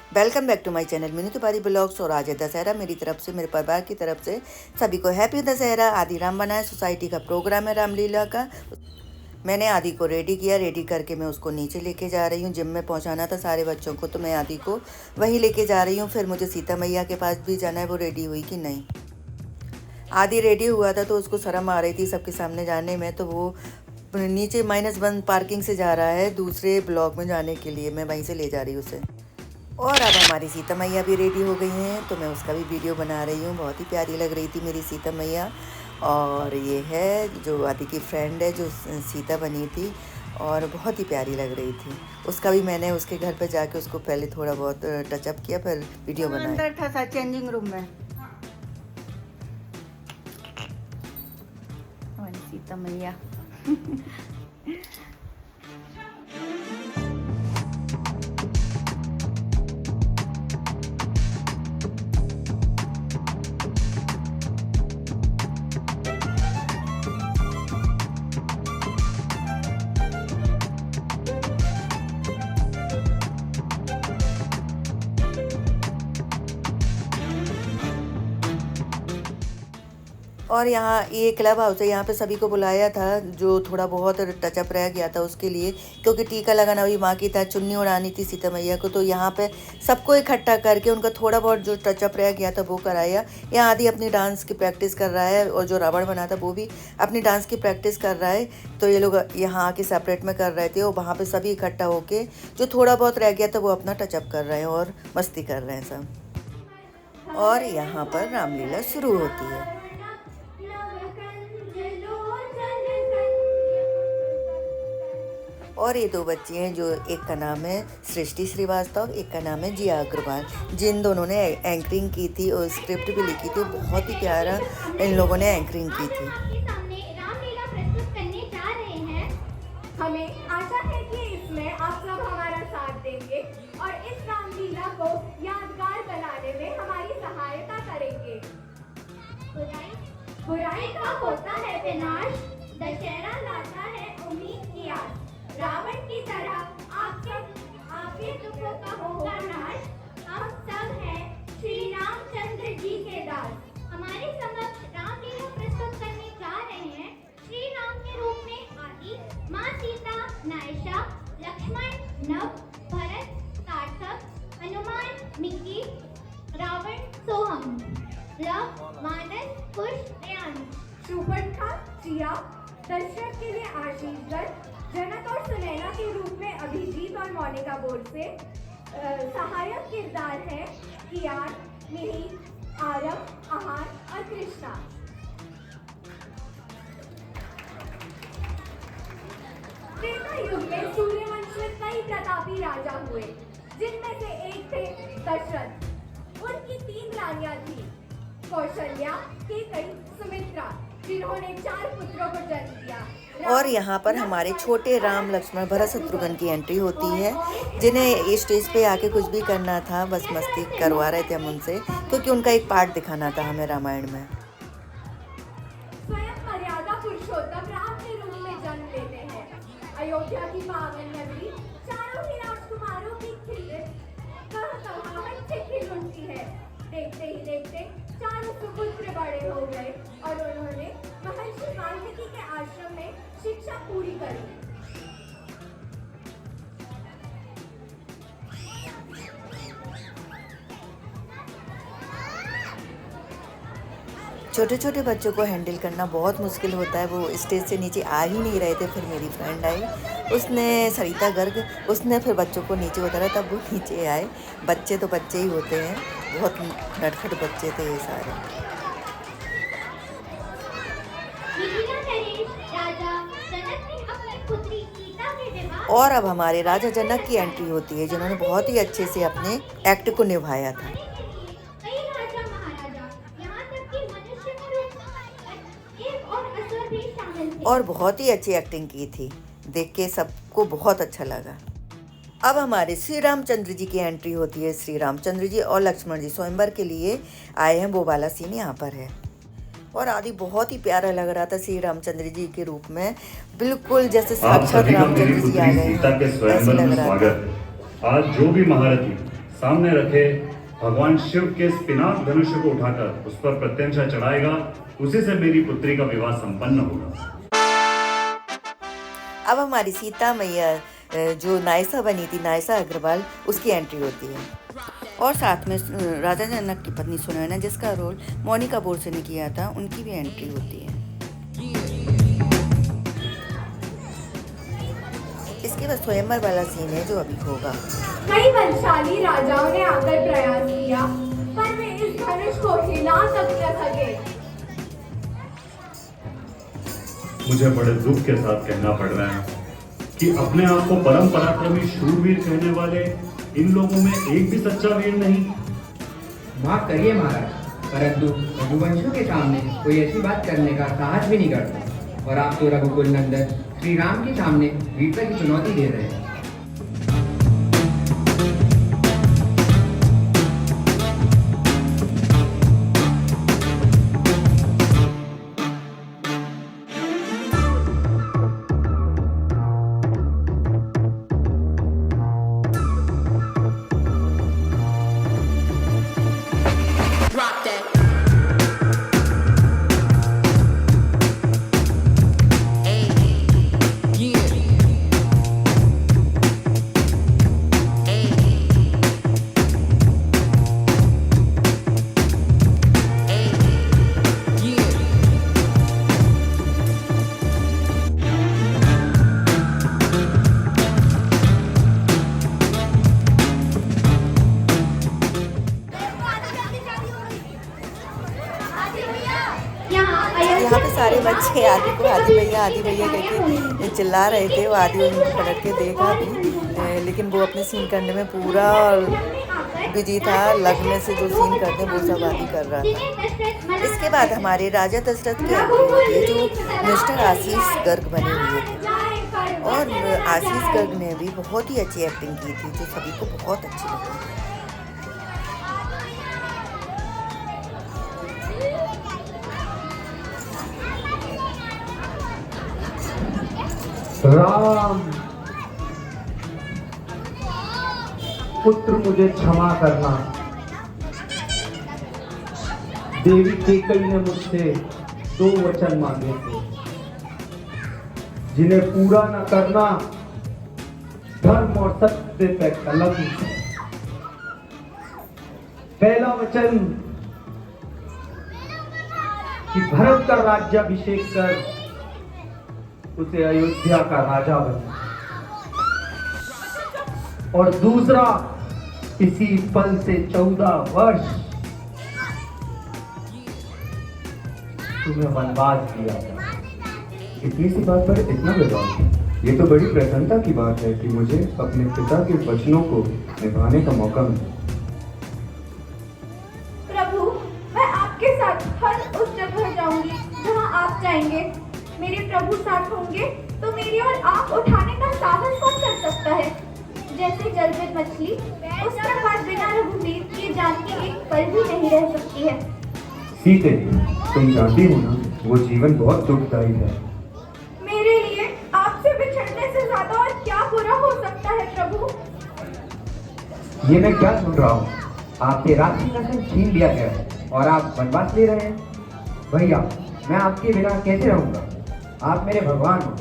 Welcome back to my channel Meenu Tiwari blogs. और आज है दशहरा। मेरी तरफ से, मेरे परिवार की तरफ से सभी को हैप्पी दशहरा। आदि राम बनाए सोसाइटी का प्रोग्राम है रामलीला का। मैंने आदि को रेडी किया, रेडी करके मैं उसको नीचे लेके जा रही हूँ। जिम में पहुँचाना था सारे बच्चों को, तो मैं आदि को वहीं लेके जा रही हूँ। फिर मुझे सीता मैया के पास भी जाना है, वो रेडी हुई कि नहीं। आदि रेडी हुआ था तो उसको शर्म आ रही थी सबके सामने जाने में, तो वो नीचे -1 पार्किंग से जा रहा है दूसरे ब्लॉक में जाने के लिए। मैं वहीं से ले जा रही हूँ उसे। और अब हमारी सीता मैया भी रेडी हो गई हैं, तो मैं उसका भी वीडियो बना रही हूँ। बहुत ही प्यारी लग रही थी मेरी सीता मैया। और ये है जो आदि की फ्रेंड है जो सीता बनी थी, और बहुत ही प्यारी लग रही थी। उसका भी मैंने उसके घर पे जाके उसको पहले थोड़ा बहुत टचअप किया, फिर वीडियो बनाया। अंदर था चेंजिंग रूम में हमारी सीता मैया। और यहाँ ये क्लब हाउस है, यहाँ पे सभी को बुलाया था जो थोड़ा बहुत टचअप रह गया था उसके लिए, क्योंकि टीका लगाना भी माँ की था, चुन्नी उड़ानी थी सीता मैया को। तो यहाँ पे सबको इकट्ठा करके उनका थोड़ा बहुत जो टचअप रह गया था वो कराया। यहाँ आदि अपनी डांस की प्रैक्टिस कर रहा है, और जो रावण बना था वो भी अपनी डांस की प्रैक्टिस कर रहा है। तो ये लोग यहाँ आके सेपरेट में कर रहे थे, और वहाँ पर सभी इकट्ठा होके जो थोड़ा बहुत रह गया था वो अपना टचअप कर रहे हैं और मस्ती कर रहे हैं सब। और यहाँ पर रामलीला शुरू होती है। और ये दो बच्ची हैं, जो एक का नाम है सृष्टि श्रीवास्तव, एक का नाम है जिया अग्रवाल, जिन दोनों ने एंकरिंग की थी और स्क्रिप्ट भी लिखी थी। बहुत ही प्यारा इन लोगों ने एंकरिंग की थी। रामलीला प्रस्तुत करने जा रहे हैं। हमें आशा है कि इसमें आप सब हमारा साथ देंगे और इस रामलीला को यादगार बनाने में हमारी सहायता करेंगे। बुराई का होता है विनाश, दशहरा लाता है उम्मीद की आस। रावण की तरह आपके दुखों का होगा नाश। हम सब हैं श्री रामचंद्र जी के दास। हमारे समक्ष रामलीला प्रस्तुत करने जा रहे हैं श्री राम के रूप में आदि, माँ सीता, नायशा, लक्ष्मण, नव, भरत, सार्थक, हनुमान, मिक्की, रावण, सोहम, लव, मानस, कुश, रेयान, शूर्पणखा, जिया, दशरथ के लिए आशीषगढ़, जनक और सुनैना के रूप में अभिजीत और मोनिका बोर्ड से सहायक किरदार है कियार, मिहिर, आरव, आहार और कृष्णा। त्रेता युग में सूर्यवंश में कई प्रतापी राजा हुए, जिनमें से एक थे दशरथ। उनकी 3 रानियां थी, कौशल्या, केकई, सुमित्रा, जिन्होंने 4 पुत्रों को जन्म दिया। और यहाँ पर हमारे छोटे राम, लक्ष्मण, भरत, शत्रुघ्न की एंट्री होती है, जिन्हें स्टेज पे आके कुछ भी करना था, बस मस्ती करवा रहे थे हम उनसे, क्योंकि उनका एक पार्ट दिखाना था हमें रामायण में। स्वयं मर्यादा पुरुषोत्तम राम के रूप में जन्म लेते हैं। अयोध्या की पावन नगरी चारों ही राजकुमारों की खिल उठती है। देखते ही देखते चारों सुपुत्र बड़े हो गए और उन्होंने महर्षि वाल्मीकि के आश्रम में शिक्षा पूरी करी। छोटे छोटे बच्चों को हैंडल करना बहुत मुश्किल होता है। वो स्टेज से नीचे आ ही नहीं रहे थे। फिर मेरी फ्रेंड आई, उसने, सरिता गर्ग, उसने फिर बच्चों को नीचे उतारा, तब वो नीचे आए। बच्चे तो बच्चे ही होते हैं, बहुत नटखट बच्चे थे ये सारे। और अब हमारे राजा जनक की एंट्री होती है, जिन्होंने बहुत ही अच्छे से अपने एक्ट को निभाया था। और बहुत ही अच्छी एक्टिंग की थी, देख के सबको बहुत अच्छा लगा। अब हमारे श्री रामचंद्र जी की एंट्री होती है। श्री रामचंद्र जी और लक्ष्मण जी स्वयंवर के लिए आए हैं, वो वाला सीन यहाँ पर है। और आदि बहुत ही प्यारा लग रहा था श्री रामचंद्र जी के रूप में, बिल्कुल जैसे साक्षात रामचंद्र जी आ गए हैं, ऐसे लग रहा था। आज जो भी महारथी सामने रखे भगवान शिव के पिनाक धनुष को उठाकर उस पर प्रत्यंचा चढ़ाएगा, उसी से मेरी पुत्री का विवाह संपन्न होगा। अब हमारी सीता मैया जो नायसा बनी थी, नायसा अग्रवाल, उसकी एंट्री होती है और साथ में राजा जनक की पत्नी सुनैना, जिसका रोल मोनिका बोरसे ने किया था, उनकी भी एंट्री होती है। इसके बाद स्वयंवर वाला सीन है जो अभी होगा। कई बलशाली राजाओं ने आकर प्रयास किया, पर वे इस धनुष को हिला तक न सके। मुझे बड़े दुख के साथ कहना पड़ रहा है कि अपने आप को परम पराक्रमी शूरवीर कहने वाले इन लोगों में एक भी सच्चा वीर नहीं। माफ करिए महाराज, परंतु रघुवंशियों के सामने कोई ऐसी बात करने का साहस भी नहीं करता, और आप तो रघुकुल नंदन श्री राम के सामने वीरता की चुनौती दे रहे हैं। यहाँ पे सारे बच्चे आदि को आदि भैया कहके चिल्ला रहे थे। वो आदि उनको पलट के देखा भी, लेकिन वो अपने सीन करने में पूरा बिजी था। लगने से जो सीन करते वो सब आदि कर रहा था। इसके बाद हमारे राजा दशरथ की एंट्री होती है, जो मिस्टर आशीष गर्ग बने हुए थे, और आशीष गर्ग ने भी बहुत ही अच्छी एक्टिंग की थी, जो सभी को बहुत अच्छी लगी। राम पुत्र, मुझे क्षमा करना। देवी केकई ने मुझसे 2 वचन मांगे थे, जिन्हें पूरा न करना धर्म और सत्य पे कलंक। पहला वचन कि भरत का राज्याभिषेक कर उसे अयोध्या का राजा बना, और दूसरा इसी पल से 14 वर्ष तुम्हें वनवास दिया था। इतनी सी बात पर इतना विवाद, ये तो बड़ी प्रसन्नता की बात है कि मुझे अपने पिता के वचनों को निभाने का मौका मिला। प्रभु, मैं आपके साथ हर उस जगह जाऊंगी जहां आप जाएंगे। मेरे प्रभु साथ होंगे तो मेरी और आप उठाने का साहस कौन कर सकता है। जैसे जल में मछली, उसके बाद बिना रघुवीर के जान की एक पल भी नहीं रह सकती है। सीते, तुम जानती हो ना, वो जीवन बहुत दुखदायी है। मेरे लिए आपसे बिछड़ने से ज्यादा और क्या बुरा हो सकता है प्रभु। ये मैं क्या सुन रहा हूँ? आपके राजसिंहासन छीन लिया गया है और आप वनवास ले रहे हैं। भैया, मैं आपके बिना कैसे रहूंगा? आप मेरे भगवान हो।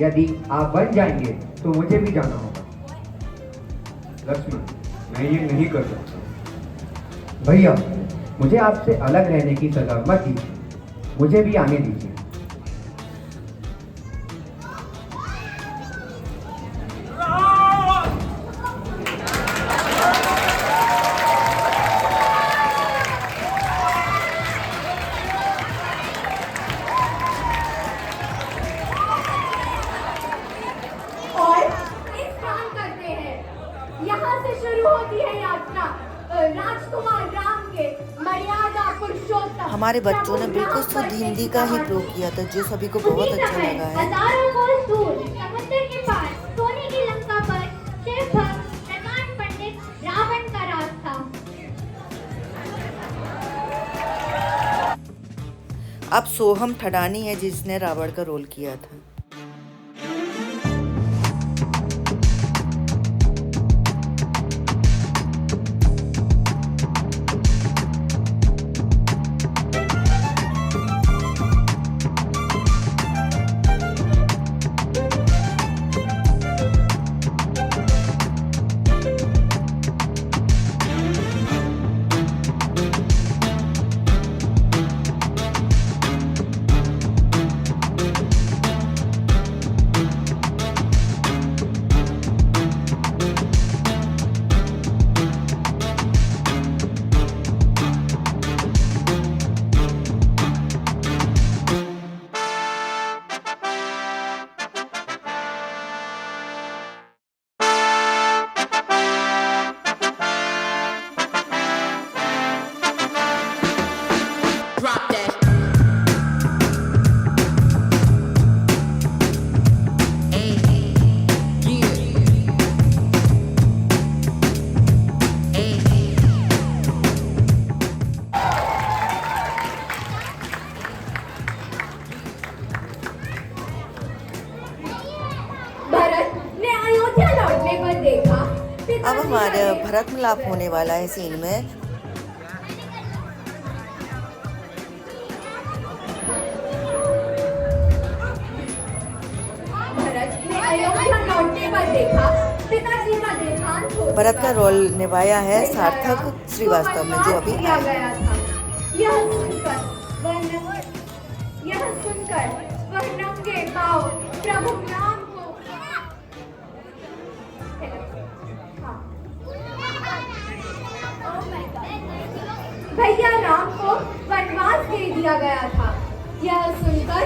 यदि आप बन जाएंगे तो मुझे भी जाना होगा। लक्ष्मण, मैं ये नहीं कर सकता। भैया, मुझे आपसे अलग रहने की सजा मत दीजिए, मुझे भी आने दीजिए। यहाँ से शुरू होती है यात्रा राजकुमार राम के मर्यादा पुरुषोत्तम। हमारे बच्चों ने बिल्कुल शुद्ध हिंदी का ही प्रयोग किया था, जो सभी को बहुत अच्छा लगा है। हजारों कोस दूर समुद्र के पार सोने की लंका पर शिव भक्त प्रकांड पंडित रावण का राज था। अब सोहम ठडानी है जिसने रावण का रोल किया था। भरत मिलाप होने वाला है सीन में। भरत ने अयोध्या लौटने पर देखा पिताजी का देहांत हो भरत का चुका। रोल निभाया है सार्थक श्रीवास्तव ने, जो अभी किया आए। गया था। यह सुनकर वह नंगे पांव प्रभु राम को भैया राम को वनवास दे दिया गया था। यह सुनकर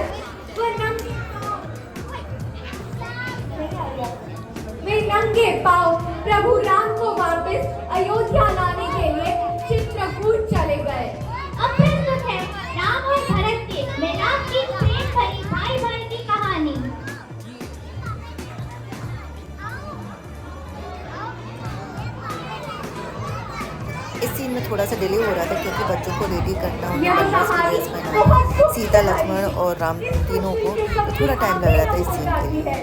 वे नंगे पांव प्रभु राम को वापस अयोध्या लाने के लिए चित्रकूट चले गए। अब प्रस्तुत है राम और भरत के मिलाप की प्रेम भरी भाई बहन की कहानी। इस सीन में थोड़ा सा डिले हो रहा था क्योंकि बच्चों को रेडी करना होता यह है, कहानी ड्रेस पहनाना, बहुत दुख सीता लक्ष्मण और राम तीनों को, तो थोड़ा टाइम लग रहा था इस सीन के लिए।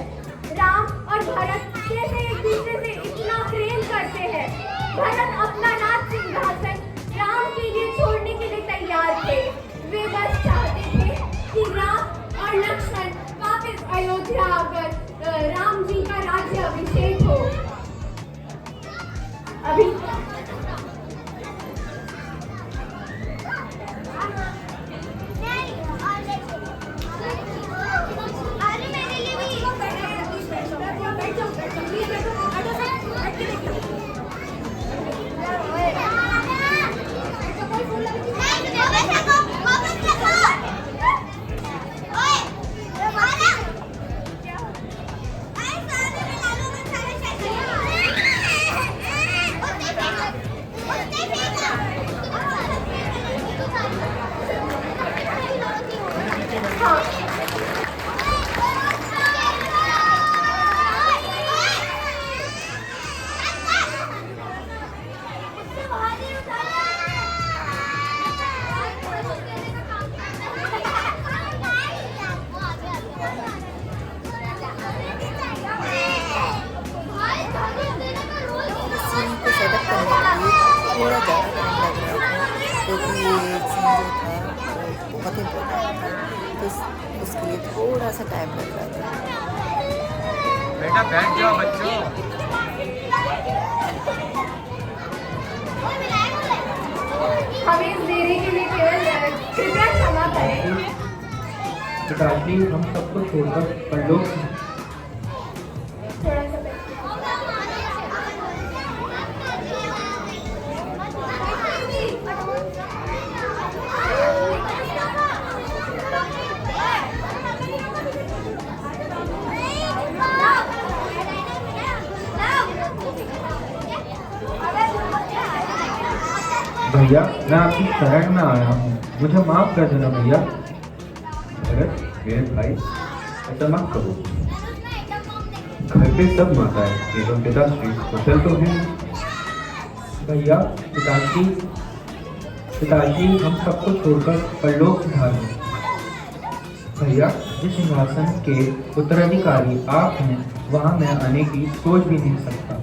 राम और भरत कैसे एक दूसरे से इतना प्रेम करते हैं। भरत अपना राज सिंहासन राम के लिए छोड़ने के लिए तैयार थे। वे बस चाहते थे कि राम और लक्ष्मण वापस अयोध्या आकर राम जी का राज्य अभिषेक हो। अभी सीन को सेटअप करने के लिए थोड़ा ज़्यादा टाइम लग रहा था क्योंकि ये सीन जो था वो बहुत इम्पोर्टेंट था, तो उसके लिए थोड़ा सा टाइम लग रहा था। बेटा बैठ जाओ बच्चों। हमें इस देरी के लिए केवल कृपया क्षमा करें। पिताजी हम सबको छोड़कर परलोक थोड़ा सा भैया मैं आपकी शरण में आया हूँ, मुझे माफ कर देना भैया। भरत मेरे भाई ऐसा मत करो, घर पे सब माता है, ये तो पिताश्री कुशल तो है। भैया पिताजी हम सबको छोड़कर परलोक सिधारे। भैया जिस सिंहासन के उत्तराधिकारी आप हैं वहाँ मैं आने की सोच भी नहीं सकता।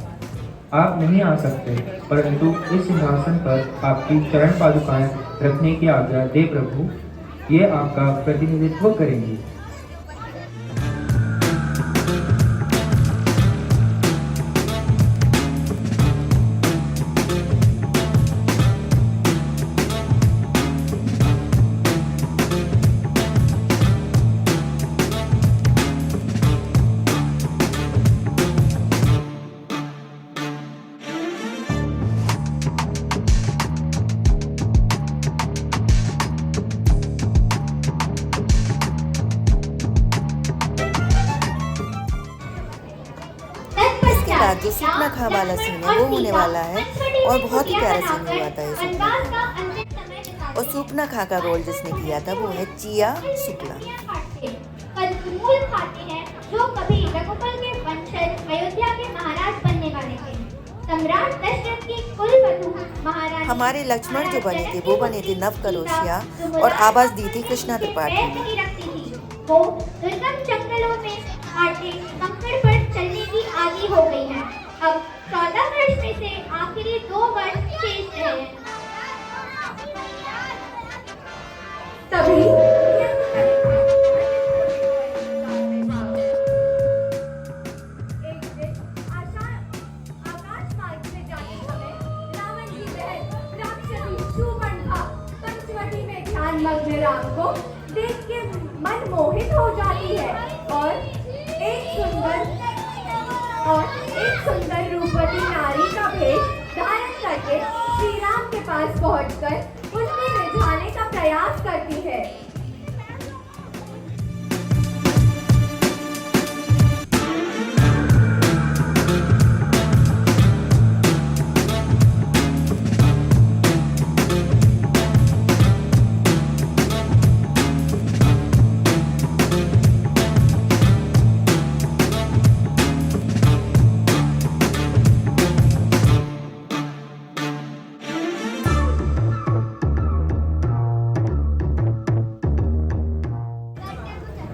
आप नहीं आ सकते, परंतु इस सिंहासन पर आपकी चरण पादुकाएं रखने की आज्ञा दे प्रभु, ये आपका प्रतिनिधित्व करेंगी। बाद जो सूपना खा वाला सीन है वो होने वाला है और बहुत ही प्यारा सीन हुआ था इसमें। और सूपना खा का रोल जिसने किया था वो है चिया शुक्ला। कंदमूल खाते हैं जो कभी रघुकुल के वंशज अयोध्या के महाराज बनने वाले थे। सम्राट दशरथ की कुलवधू महारानी हमारे लक्ष्मण जो बने थे वो बने थे नव कलोशिया और आवाज दी थी कृष्णा त्रिपाठी ने। वो दुर्गम जंगलों में काटे कंकड़ पर चलने की आदी हो गई है। अब 14 वर्ष वर्ष में से आखिरी 2 वर्ष शेष रहे हैं। तभी एक दिन आकाश मार्ग में जाते समय रावण की बहन राक्षसी शूर्पणखा पंचवटी में ध्यान मग्न राम को देख के मन मोहित हो जाती है और एक सुंदर रूपवती नारी का भेष धारण करके श्री राम के पास पहुंचकर उन्हें रिझाने का प्रयास करती है।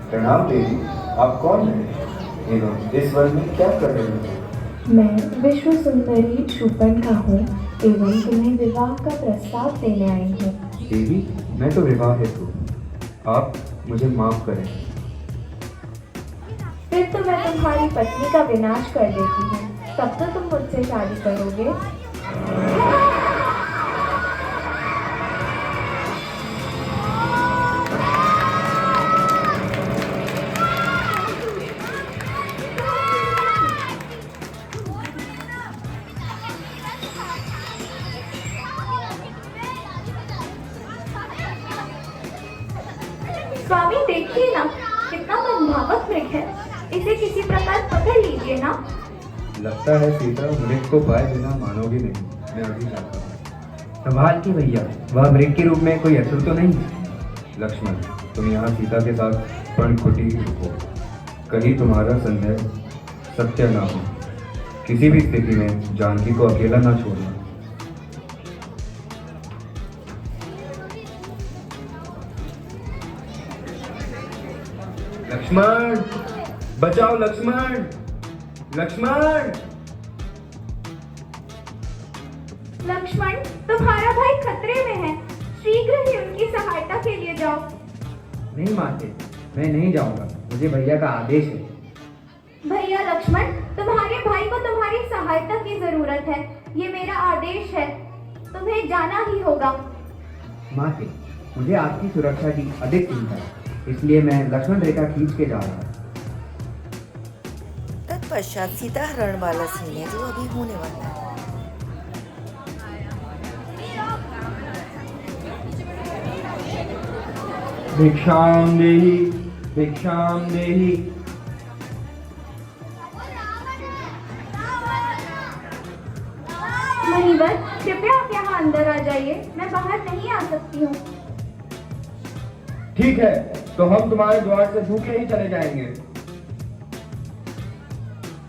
प्रणाम देवी, आप कौन हैं एवं इस वन में क्या कर रही हैं? मैं विश्व सुंदरी शूर्पणखा हूँ एवं तुम्हें विवाह का प्रस्ताव देने आई हूँ। देवी, मैं तो विवाहित हूँ, आप मुझे माफ करें। फिर तो मैं तुम्हारी पत्नी का विनाश कर देती हूँ, तब तो तुम मुझसे शादी करोगे। स्वामी देखिए ना, कितना मनभावक मृग है, इसे किसी प्रकार पकड़ लीजिए ना। लगता है सीता मृग को पाए बिना मानोगी नहीं, मैं अभी जाता हूँ। संभाल के भैया, वह मृग के रूप में कोई असुर तो नहीं है। लक्ष्मण, तुम यहाँ सीता के साथ पर्णकुटी रुको, कहीं तुम्हारा संदेह सत्य ना हो। किसी भी स्थिति में जानकी को अकेला ना छोड़ना। लक्ष्मण, बचाओ लक्ष्मण, लक्ष्मण। लक्ष्मण, तुम्हारा भाई खतरे में है, शीघ्र ही उनकी सहायता के लिए जाओ। नहीं माते, मैं नहीं जाऊंगा, मुझे भैया का आदेश है। भैया लक्ष्मण, तुम्हारे भाई को तुम्हारी सहायता की जरूरत है, ये मेरा आदेश है, तुम्हें जाना ही होगा। माते, मुझे आपकी सुरक्षा की अधिक चिंता है, इसलिए मैं लक्ष्मण रेखा खींच के जा रहा हूँ। तत्पश्चात सीता हरण वाला सीन है जो अभी होने वाला है। भिक्षाम देहि, भिक्षाम देहि। महीवर, कृपया आप यहाँ अंदर आ जाइए, मैं बाहर नहीं आ सकती हूँ। ठीक है, तो हम तुम्हारे द्वार से भूखे ही चले जाएंगे।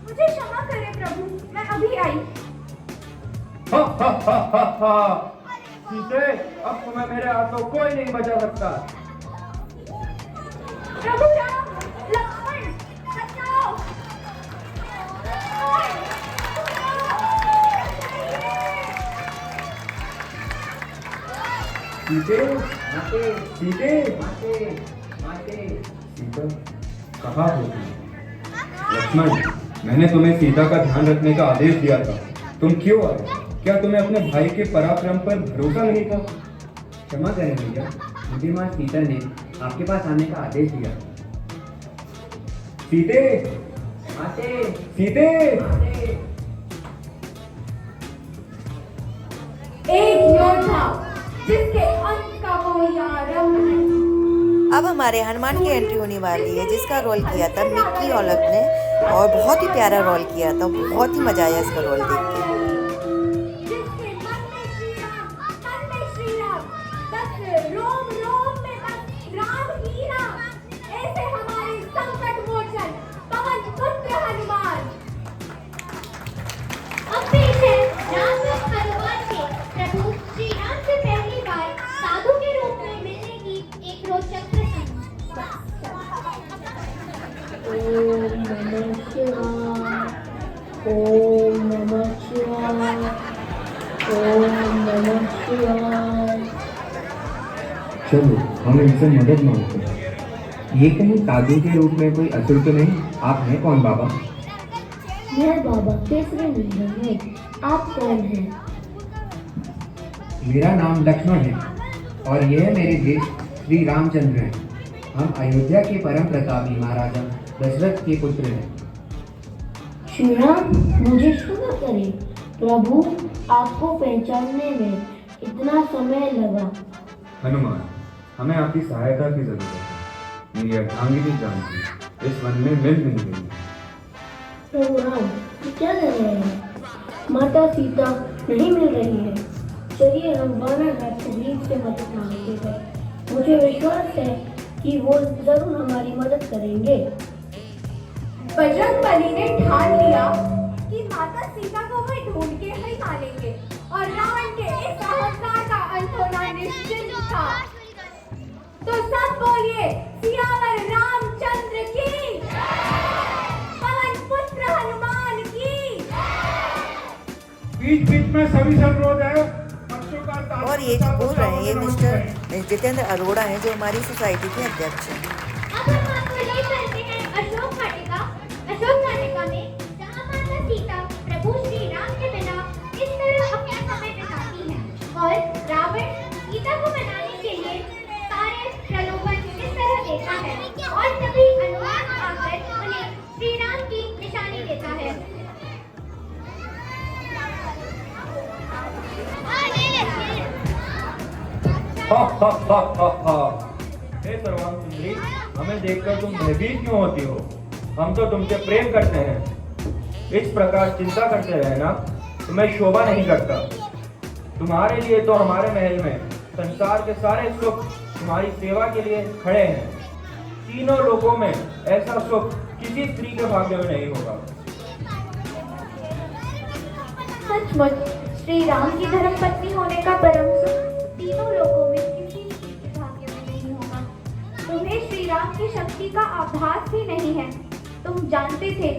मुझे क्षमा करें प्रभु, मैं अभी आई। हा हा हा हा हा। सीते, अब तुम्हें मेरे हाथों कोई नहीं बचा सकता। प्रभु राम, लक्ष्मण, बचाओ। सीते, माते, सीते, माते, माते। सीता, कहाँ हो तुम? लक्ष्मण, मैंने तुम्हें सीता का ध्यान रखने का आदेश दिया था, तुम क्यों आए? क्या तुम्हें अपने भाई के पराक्रम पर भरोसा नहीं था? क्षमा करें भैया, मुझे माँ सीता ने आपके पास आने का आदेश दिया। सीते, माते, सीते। माते। एक योद्धा जिसके अंत का कोई आरंभ नहीं। अब हमारे हनुमान की एंट्री होने वाली है, जिसका रोल किया था मिक्की औलख ने, और बहुत ही प्यारा रोल किया था, बहुत ही मजा आया इसका रोल देख के। जिसके मन में श्री राम, तन में श्री राम, बस रोम रोम में बस राम ही राम, ऐसे हमारे संकट मोचन पवन पुत्र हनुमान। अब पेश है रामदूत हनुमान के प्रभु श्री राम से पहली बार साधु के रूप में मिलने की एक रोचक प्रसंग। ओम नमः शिवाय, ओम नमः शिवाय। ओम नमः शिवाय। चलो हम इनसे मदद मांगते हैं। ये कहीं साधु के रूप में कोई असुर तो नहीं? आप हैं कौन बाबा? मैं बाबा केसरी नंदन हूँ। आप कौन हैं? मेरा नाम लक्ष्मण है और यह मेरे देश श्री रामचंद्र हैं। हम अयोध्या के परम प्रतापी महाराजा दशरथ के पुत्र हैं। श्री राम, मुझे क्षमा करें प्रभु, आपको पहचानने में इतना समय लगा। हनुमान, हमें आपकी सहायता की जरूरत है। मेरी अर्धांगिनी जानकी इस वन में मिल नहीं गई। प्रभु राम, ये क्या कर रहे हैं? माता सीता नहीं मिल रही है। चलिए हम वानर राज सुग्रीव से मदद मांगते हैं। मुझे विश्वास है कि वो जरूर हमारी मदद करेंगे। बजरंगबली ने ठान लिया कि माता सीता को वह ढूंढ के ही मारेंगे और रावण के इस अहंकार का अंत होना निश्चित था। तो सब बोलिए सियावर रामचंद्र की, पवन पुत्र हनुमान की। बीच बीच में सभी से अनुरोध है। और ये जो बोल रहे हैं ये मिस्टर जितेंद्र अरोड़ा हैं, जो हमारी सोसाइटी के अध्यक्ष हैं। अब हम आपको ले चलते हैं अशोक वाटिका। अशोक वाटिका में जहाँ माता सीता प्रभु श्री राम के बिना इस तरह अपना समय बिताती हैं और रावण सीता को मनाने के लिए सारे प्रलोभन इस तरह देता है और तभी हनुमान आकर उन्हें श्री राम की निशानी देता है। हा हा हा हा हा। हे सर्वांग सुंदरी, हमें देखकर तुम भयभीत क्यों होती हो? हम तो तुमसे प्रेम करते हैं। इस प्रकार चिंता करते रहना तुम्हें शोभा नहीं करता। तुम्हारे लिए तो हमारे महल में संसार के सारे सुख तुम्हारी सेवा के लिए खड़े हैं। तीनों लोकों में ऐसा सुख किसी स्त्री के भाग्य में नहीं होगा। सचमुच श्री राम की धर्मपत्नी होने का परम सुख तीनों लोकों में किसी स्त्री के भाग्य में नहीं होगा। तुम्हें श्री राम की शक्ति का आभास भी नहीं है। तुम जानते थे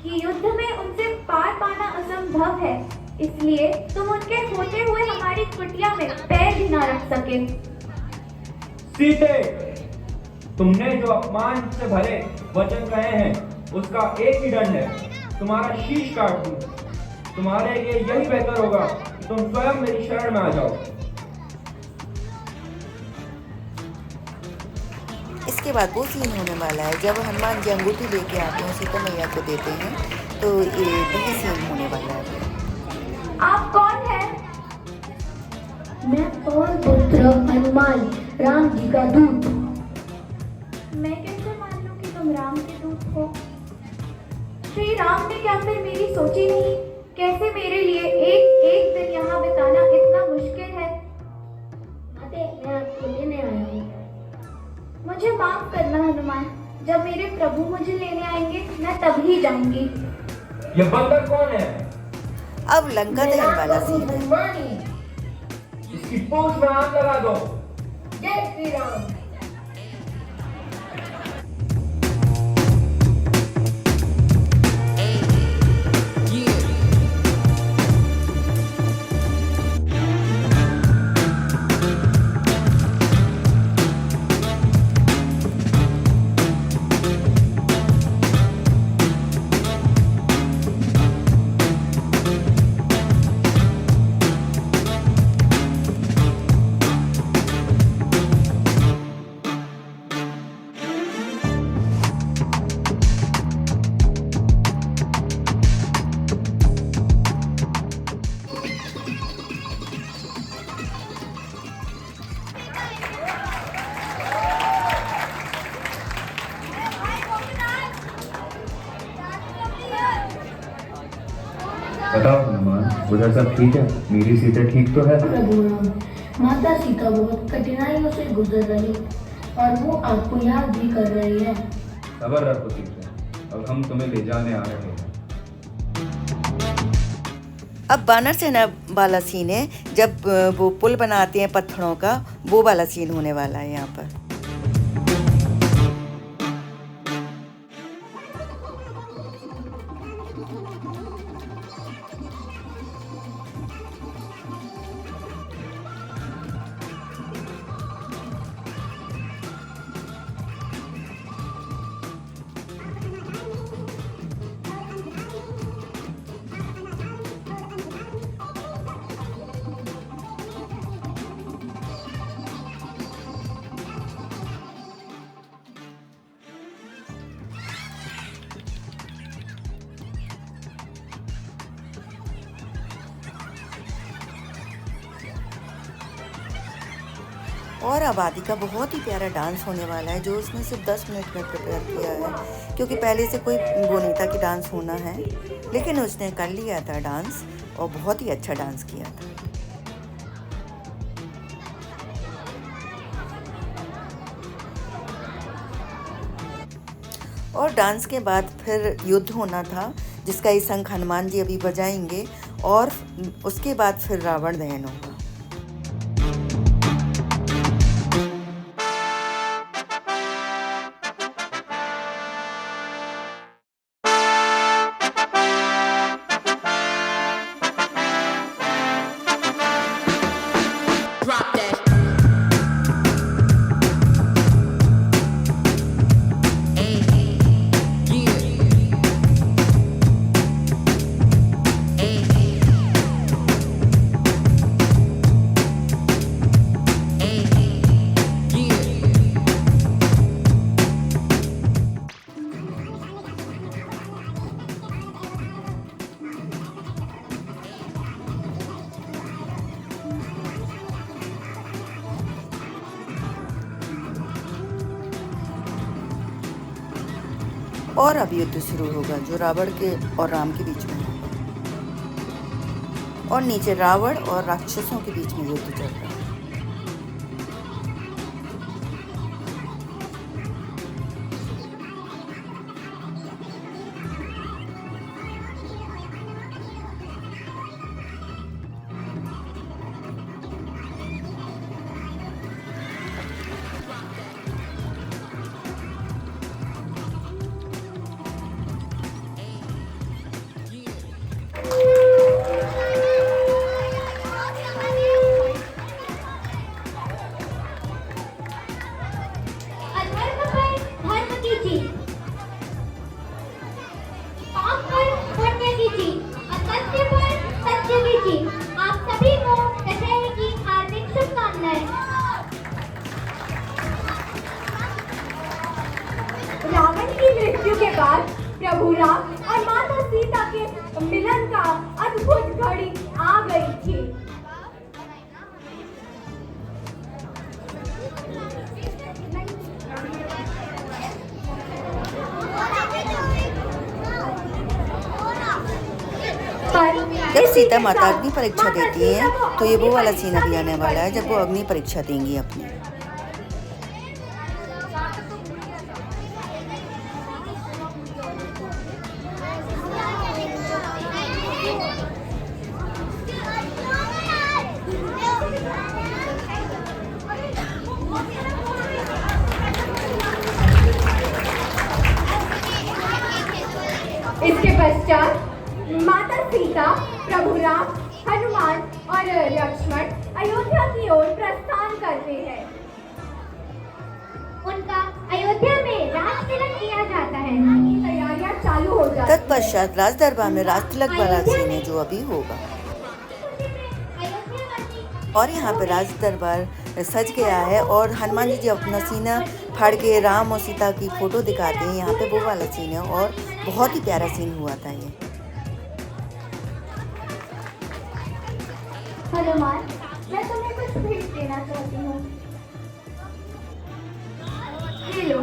कि युद्ध में उनसे पार पाना असंभव है, इसलिए तुम उनके होते हुए हमारी कुटिया में पैर भी ना रख सके। सीते, तुमने जो अपमान से भरे वचन कहे हैं उसका एक ही दंड है, तुम्हारा शीश काट दूं। तुम्हारे लिए यही बेहतर होगा कि तुम स्वयं मेरी शरण में आ जाओ। इसके बाद वो सीन होने वाला है जब हनुमान जी अंगूठी लेके आते हैं सीता मैया को देते हैं, तो ये वही सीन होने वाला है। आप कौन हैं? मैं पवन पुत्र हनुमान, राम जी का दूत। मैं कैसे मान लूं कि तुम राम के दूत हो? श्री राम ने क्या फिर मेरी सोची नहीं? कैसे मेरे लिए एक एक दिन यहाँ बिताना इतना मुश्किल है? मैं आपको लेने आया हूँ। मुझे माफ करना हनुमान, जब मेरे प्रभु मुझे लेने आएंगे मैं तभी जाऊंगी। ये बंदर कौन है? अब लंका दहन वाला सीन है। इसकी पूंछ में आग लगा दो। जय श्री राम। बताओ हनुमान, उधर सब ठीक है? मेरी सीता ठीक तो है? प्रभु राम, माता सीता बहुत कठिनाइयों से गुजर रही और वो आपको याद भी कर रही है। सबर रखो सीता, अब हम तुम्हें ले जाने आ रहे हैं। अब बानर सेना वाला सीन है, जब वो पुल बनाते हैं पत्थरों का, वो वाला सीन होने वाला है यहाँ पर। और अब आदि का बहुत ही प्यारा डांस होने वाला है, जो उसने सिर्फ 10 मिनट में प्रिपेयर किया है, क्योंकि पहले से कोई वो नहीं था कि डांस होना है, लेकिन उसने कर लिया था डांस और बहुत ही अच्छा डांस किया था। और डांस के बाद फिर युद्ध होना था, जिसका ये शंख हनुमान जी अभी बजाएंगे, और उसके बाद फिर रावण दहन होगा। और अब युद्ध शुरू होगा, जो रावण के और राम के बीच में होगा, और नीचे रावण और राक्षसों के बीच में युद्ध चल रहा है। अधर्म पर धर्म की जीत, पाप पर पुण्य की जीत, असत्य पर सत्य की जीत। आप सभी को दशहरे की हार्दिक शुभकामनाएं। रावण की मृत्यु के बाद प्रभु राम और माता सीता के मिलन का अद्भुत घड़ी आ गई थी। जब सीता माता अग्नि परीक्षा देती हैं, तो ये वो वाला सीन अभी आने वाला है, जब वो अग्नि परीक्षा देंगी अपनी। इसके पश्चात माता सीता, प्रभु राम, हनुमान और लक्ष्मण अयोध्या की ओर प्रस्थान करते हैं। उनका अयोध्या में राज तिलक किया जाता है। तैयारियां चालू हो जाती हैं। तत्पश्चात राज दरबार में राज तिलक वाला सीन है, जो अभी होगा। और यहाँ पे राज दरबार सज गया है, और हनुमान जी जब अपना सीना फाड़ के राम और सीता की फोटो दिखाते हैं, यहाँ पे वो वाला सीन है, और बहुत ही प्यारा सीन हुआ था ये। हनुमान, मैं तुम्हें कुछ भेंट देना चाहती हूँ। ये लो।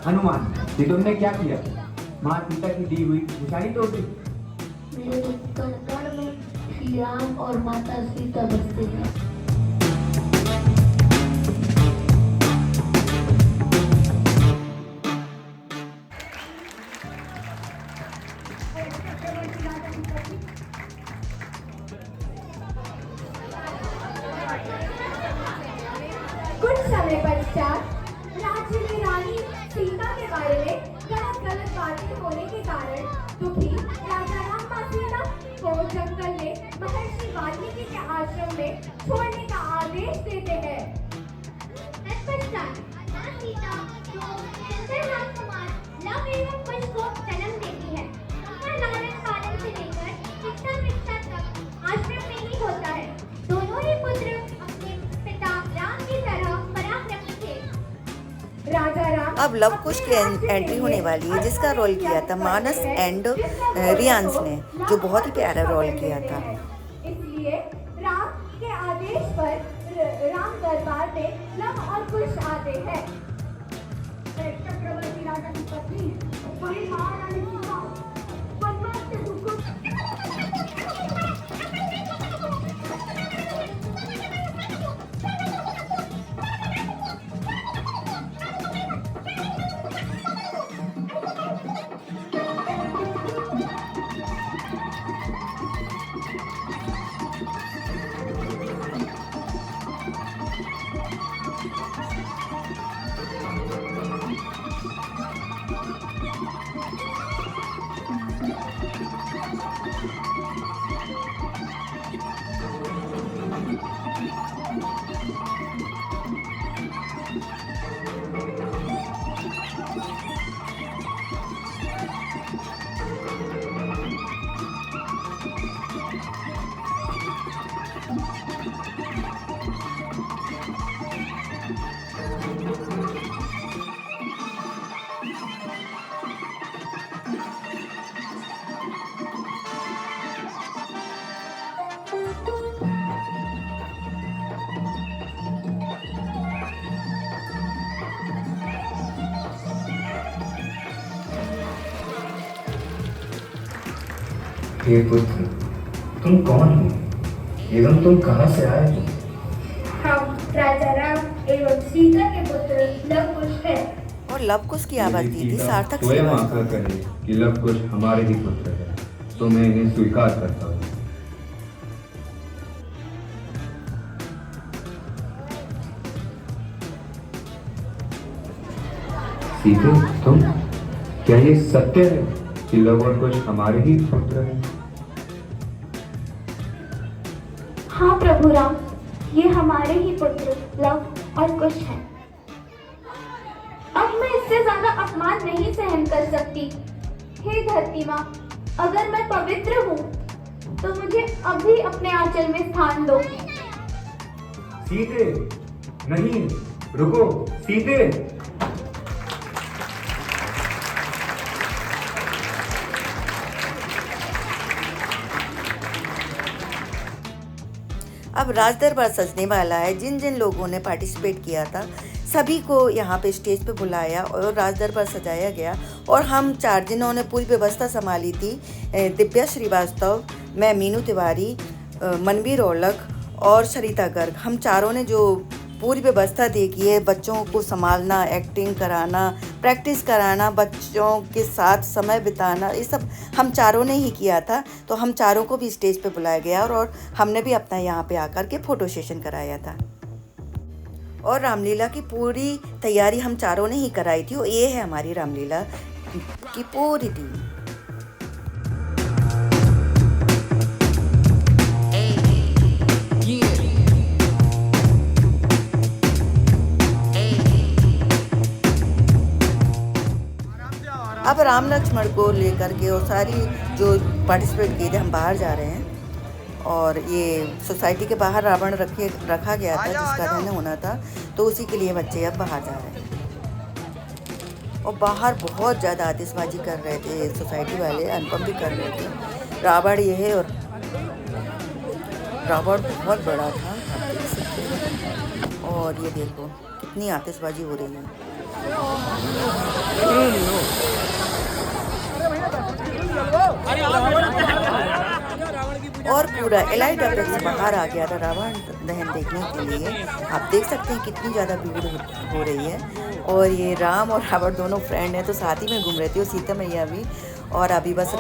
हनुमान, ये तुमने क्या किया? माँ सीता की दी हुई निशानी तोड़ दी। मेरे कण कण में श्री राम और माता सीता बसते हैं। कुछ समय पश्चात राज्य में रानी सीता के बारे में गलत बातें होने के कारण दुखी राजा राम और सीता को जंगल में महर्षि वाल्मीकि के आश्रम में छोड़ने का आदेश देते हैं। तत्पश्चात माता सीता को सुंदर राजकुमार लव एवं कुश को जन्म देती है। उनका लालन पालन से लेकर शिक्षा दीक्षा तक आश्रम में ही होता है। दोनों ही पुत्र अपने पिता राम की तरह पराक्रमी थे। राजा राम अब लव कुश की एंट्री होने वाली है, जिसका रोल किया था मानस एंड रियांश ने, जो बहुत ही प्यारा रोल किया था। इसलिए राम के आदेश पर राम दरबार में लव और कुश आते हैं। चक्रवर्ती राजा की पत्नी वही महारानी सीता वनवास से दुख हे पुत्र, तुम कौन हो एवं तुम कहाँ से आए हो? हम राजा राम एवं सीता के पुत्र लव कुश हैं। और लव कुश की आवाज दी थी सार्थक स्वयं सेवा आकर कहे कि लव कुश हमारे ही पुत्र है, तो मैं इन्हें स्वीकार करता हूँ। सीते, तुम क्या ये सत्य है कि लव और कुश हमारे ही पुत्र हैं? हाँ प्रभु राम, ये हमारे ही पुत्र लव और कुश हैं। अब मैं इससे ज्यादा अपमान नहीं सहन कर सकती। हे धरती माँ, अगर मैं पवित्र हूँ तो मुझे अभी अपने आंचल में स्थान दो। सीते, नहीं, रुको, सीते। अब राज दरबार सजने वाला है। जिन जिन लोगों ने पार्टिसिपेट किया था सभी को यहाँ पे स्टेज पे बुलाया और राज दरबार सजाया गया। और हम 4 जिन्होंने पूरी व्यवस्था संभाली थी, दिव्या श्रीवास्तव, मैं मीनू तिवारी, मनवीर औलख और सरिता गर्ग, हम चारों ने जो पूरी व्यवस्था देखी है, बच्चों को संभालना, एक्टिंग कराना, प्रैक्टिस कराना, बच्चों के साथ समय बिताना, ये सब हम चारों ने ही किया था। तो हम चारों को भी स्टेज पे बुलाया गया और हमने भी अपना यहाँ पे आकर के फ़ोटो सेशन कराया था। और रामलीला की पूरी तैयारी हम चारों ने ही कराई थी। और ये है हमारी रामलीला की पूरी टीम। अब राम लक्ष्मण को लेकर के और सारी जो पार्टिसिपेट किए थे हम बाहर जा रहे हैं। और ये सोसाइटी के बाहर रावण रखा गया था जिसका दहन होना था, तो उसी के लिए बच्चे अब बाहर जा रहे हैं। और बाहर बहुत ज़्यादा आतिशबाजी कर रहे थे सोसाइटी वाले, अनुपम भी कर रहे थे। रावण ये है और रावण बहुत बड़ा था, आप देख सकते हैं। और ये देखो कितनी आतिशबाजी हो रही है। और पूरा एलाइट अपेक्स से बाहर आ गया था रावण दहन देखने के लिए। आप देख सकते हैं कितनी ज़्यादा भीड़ हो रही है। और ये राम और रावण दोनों फ्रेंड हैं तो साथ ही में घूम रहे थे, और सीता मैया भी। और अभी बस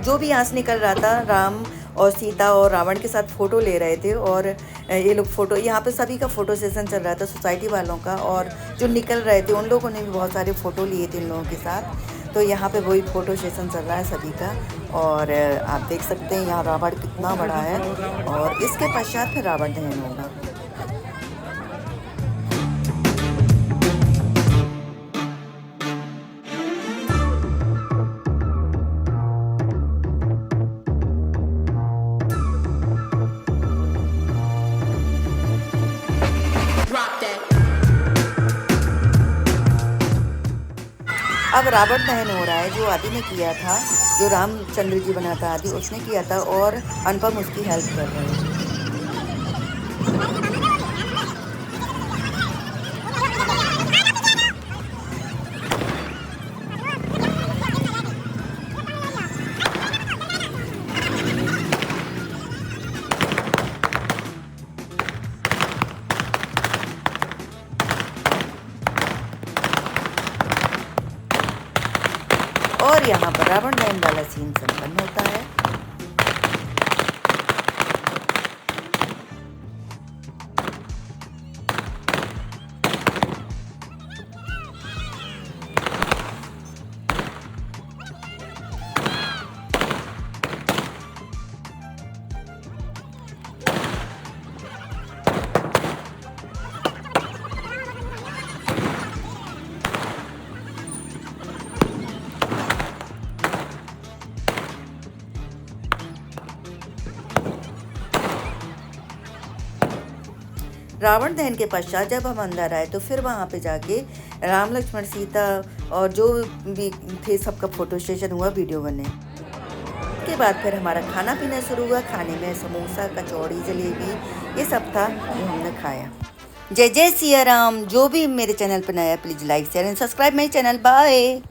जो भी यहाँ से निकल रहा था, राम और सीता और रावण के साथ फ़ोटो ले रहे थे। और ये लोग फ़ोटो, यहाँ पे सभी का फ़ोटो सेशन चल रहा था सोसाइटी वालों का। और जो निकल रहे थे उन लोगों ने भी बहुत सारे फ़ोटो लिए थे इन लोगों के साथ। तो यहाँ पे वही फ़ोटो सेशन चल रहा है सभी का। और आप देख सकते हैं यहाँ रावण कितना बड़ा है। और इसके पश्चात फिर रावण दहन होगा। अब रावण दहन हो रहा है, जो आदि ने किया था, जो रामचंद्र जी बना था आदि, उसने किया था। और अनुपम उसकी हेल्प कर रहे हैं। रावण दहन वाला सीन संपन्न होता है। रावण दहन के पश्चात जब हम अंदर आए तो फिर वहाँ पे जाके राम लक्ष्मण सीता और जो भी थे सबका फोटो सेशन हुआ, वीडियो बने। उसके बाद फिर हमारा खाना पीना शुरू हुआ। खाने में समोसा, कचौड़ी, जलेबी ये सब था जो हमने खाया। जय जय सिया राम। जो भी मेरे चैनल पर नया please like share and subscribe my channel. Bye.